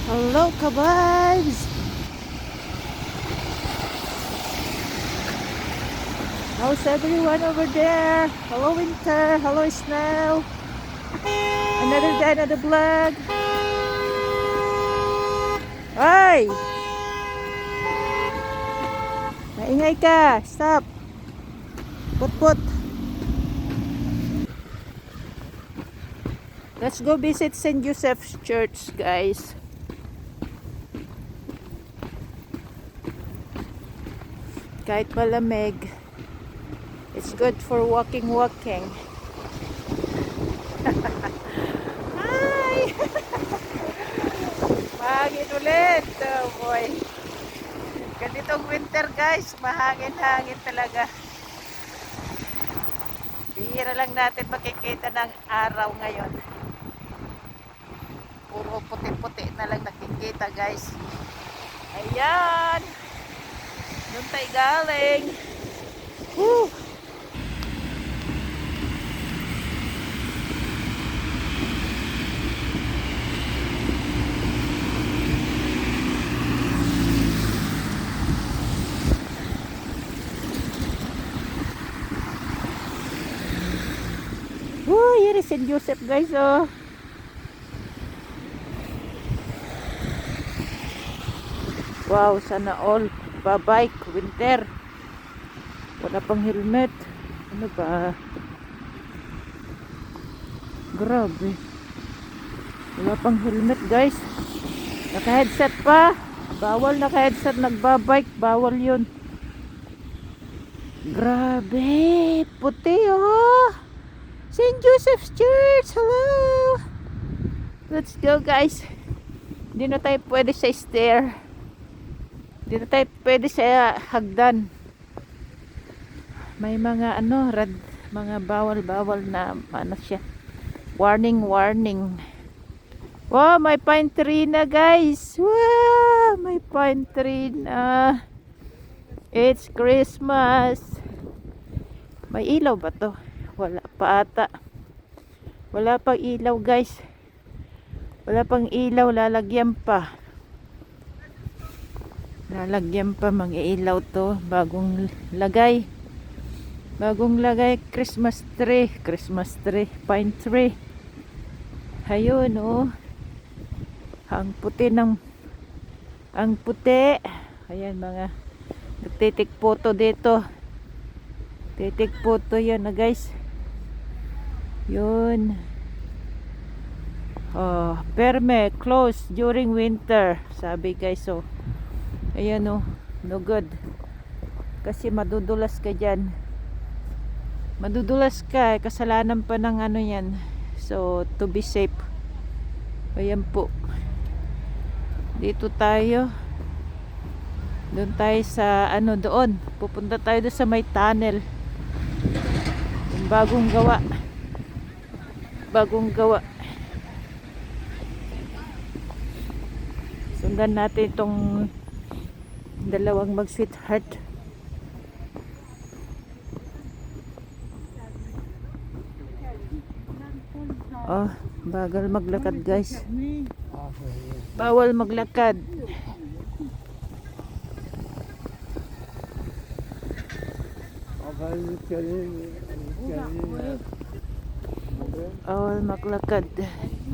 Hello, kabibs! How's everyone over there? Hello, winter. Hello, snow. Another day, another vlog. Ay! Maingay ka. Stop. Put. Let's go visit St. Joseph's Church, guys. Kahit malamig, it's good for walking. Hi! Mahangin ulit. Oh boy. Ganitong winter, guys, mahangin-hangin talaga. Bihira lang natin makikita ng araw ngayon. Puro puti-puti na lang nakikita, guys. Ayan! Doon tayo galing. Woo! Woo! Here is St. Joseph, guys, oh. Wow, sana all pa-bike, winter. Wala pang helmet. Ano ba? Grabe. Wala pang helmet, guys. Naka-headset pa. Bawal naka-headset, nagbabike. Bawal yun. Grabe. Puti, oh. St. Joseph's Church. Hello. Let's go, guys. Hindi na tayo pwede sa stair. Hindi na tayo pwede sa hagdan. May mga mga bawal na siya. Warning. Wow, may pine tree na, guys. Wow, may pine tree na. It's Christmas. May ilaw ba to? Wala pa ata. Wala pang ilaw, guys. Wala pang ilaw, lalagyan pa. Mga ilaw to. Bagong lagay, Christmas tree, pine tree. Ayun, oh. Ang puti. Ayan, mga nagtitik photo dito. Titik photo yan, na, guys. Yun. Oh, perme close during winter, sabi, guys. So ayan, oh, no good. Kasi madudulas ka dyan. Kasalanan pa ng yan. So, to be safe. Ayan po. Dito tayo. Doon tayo sa, doon. Pupunta tayo doon sa may tunnel. Yung bagong gawa. Sundan natin itong dalawang mag-sweetheart. Oh, bagal maglakad, guys. Bawal maglakad.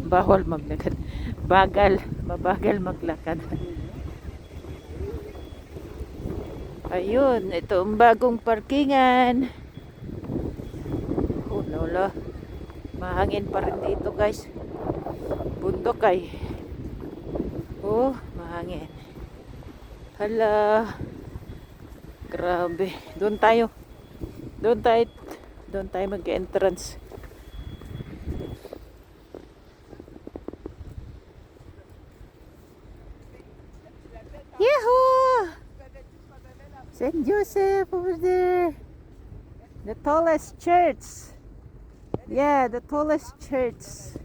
Bawal maglakad. Mabagal maglakad. Ayun, ito ang bagong parkingan. Oh, lola. Mahangin pa rin dito, guys. Bundok ay. Oh, mahangin. Hala. Grabe. Doon tayo mag-entrance. Yahoo! St. Joseph over there. The tallest church. Yeah, the tallest church.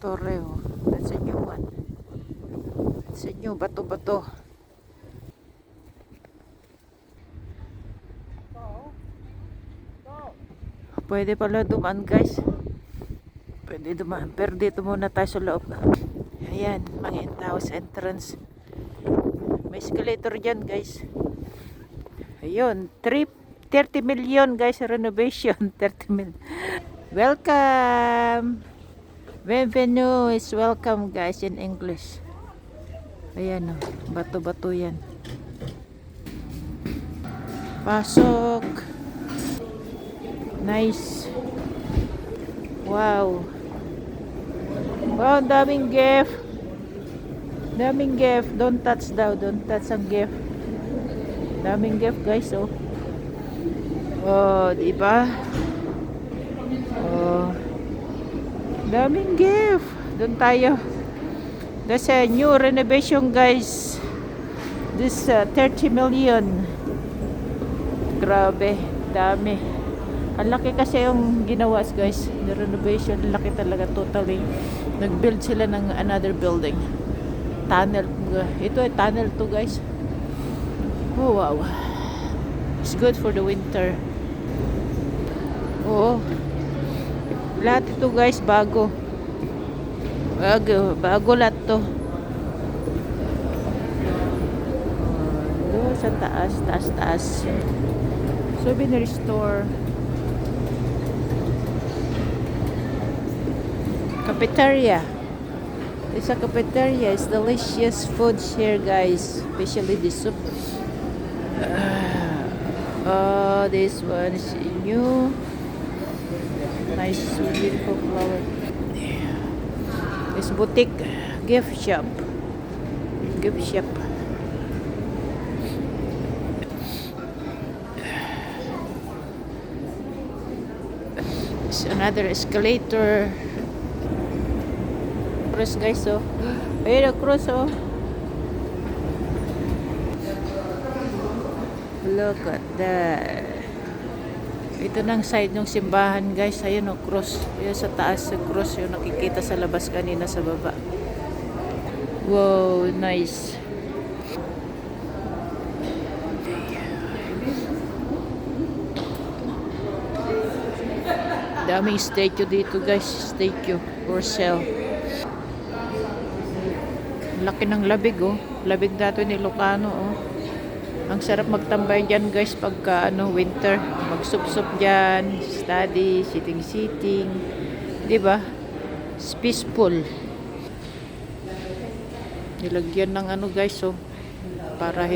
Torre, oh. That's a new one. It's a new bato-bato. Pwede pala dumaan, guys. Pwede dumaan. Pero dito muna tayo sa loob. Ayan, Mangin House entrance. May escalator dyan, guys. Ayun, 30 million, guys, renovation. 30 million. Welcome. Bienvenue is welcome, guys, in English. Ayan, oh, bato-bato yan. Pasok. Nice. Wow. Wow, daming gift. Daming gift. Don't touch daw. Don't touch ang gift. Daming gift, guys, oh. Oh, diba? Oh. Daming gift. Doon tayo. That's a new renovation, guys. This 30 million. Grabe. Dami. Ang laki kasi yung ginawa, guys. The renovation. Ang laki talaga totally. Nag-build sila ng another building. Tunnel. Ito ay tunnel to, guys. Oh, wow. It's good for the winter. Oo. Lahat ito, guys, bago. Bago lahat to. Doon sa taas. Souvenir store. Cafeteria. It's a cafeteria. It's delicious foods here, guys. Especially the soup. Oh, this one is new. Nice, beautiful flower. It's boutique gift shop. Gift shop. It's another escalator. Cross, guys, oh. Ayun, cross, oh. Look at that. Ito nang side ng simbahan, guys. Ayun, oh, cross. Ayun sa taas, sa cross. Yung nakikita sa labas kanina sa baba. Wow, nice. Daming statue dito, guys. Statue for sale. Laki ng labig, oh. Labig dato ni Ilocano, oh. Ang sarap magtambay dyan, guys, pagka winter. Magsup-sup dyan, study, sitting. Diba? It's peaceful. Nilagyan ng guys, oh. Para